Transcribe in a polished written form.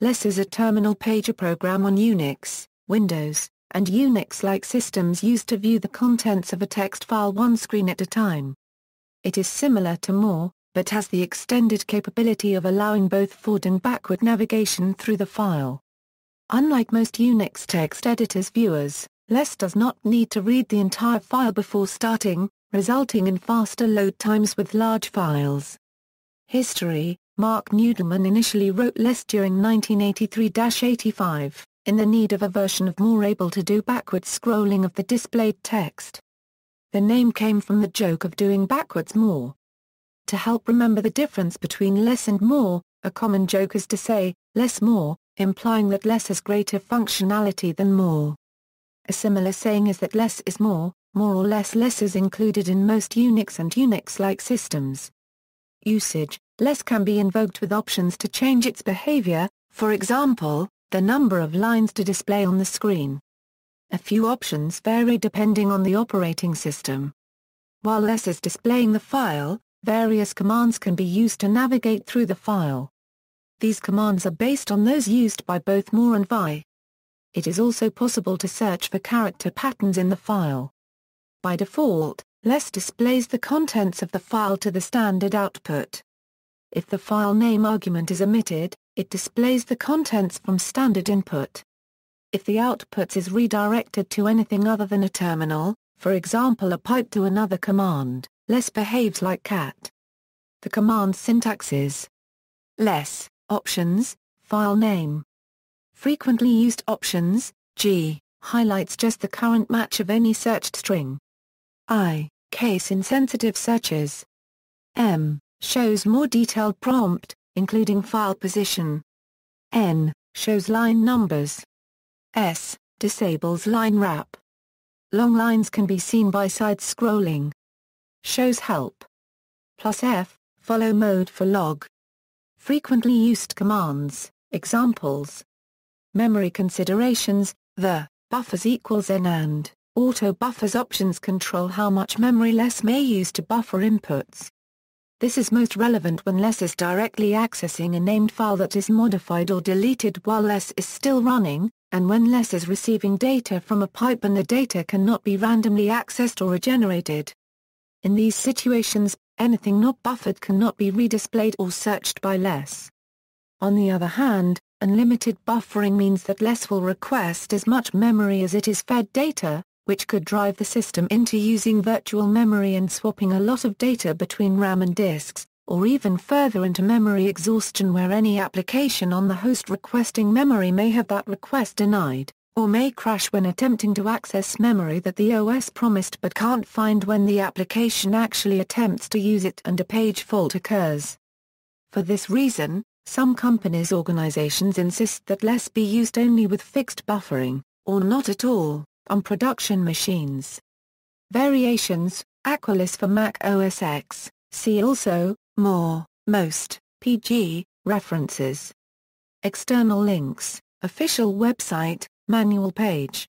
less is a terminal pager program on Unix, Windows, and Unix-like systems used to view the contents of a text file one screen at a time. It is similar to more, but has the extended capability of allowing both forward and backward navigation through the file. Unlike most Unix text editors viewers, less does not need to read the entire file before starting, resulting in faster load times with large files. History: Mark Nudelman initially wrote less during 1983-85, in the need of a version of more able to do backward scrolling of the displayed text. The name came from the joke of doing backwards more. To help remember the difference between less and more, a common joke is to say, less more, implying that less has greater functionality than more. A similar saying is that less is more or less. Less is included in most Unix and Unix-like systems. Usage: less can be invoked with options to change its behavior, for example, the number of lines to display on the screen. A few options vary depending on the operating system. While less is displaying the file, various commands can be used to navigate through the file. These commands are based on those used by both more and vi. It is also possible to search for character patterns in the file. By default, less displays the contents of the file to the standard output. If the file name argument is omitted, it displays the contents from standard input. If the output is redirected to anything other than a terminal, for example a pipe to another command, less behaves like cat. The command syntax is less, options, file name. Frequently used options: G, highlights just the current match of any searched string. I, case-insensitive searches. M, shows more detailed prompt, including file position. N, shows line numbers. S, disables line wrap. Long lines can be seen by side-scrolling. Shows help. +F, follow mode for log. Frequently used commands, examples. Memory considerations: the buffers equals n and auto buffers options control how much memory less may use to buffer inputs. This is most relevant when less is directly accessing a named file that is modified or deleted while less is still running, and when less is receiving data from a pipe and the data cannot be randomly accessed or regenerated. In these situations, anything not buffered cannot be redisplayed or searched by less. On the other hand, unlimited buffering means that less will request as much memory as it is fed data, which could drive the system into using virtual memory and swapping a lot of data between RAM and disks, or even further into memory exhaustion where any application on the host requesting memory may have that request denied, or may crash when attempting to access memory that the OS promised but can't find when the application actually attempts to use it and a page fault occurs. For this reason, some companies' organizations insist that less be used only with fixed buffering, or not at all, on production machines. Variations: Aquilus for Mac OS X, see also, more, most, PG, references. External links: official website, manual page.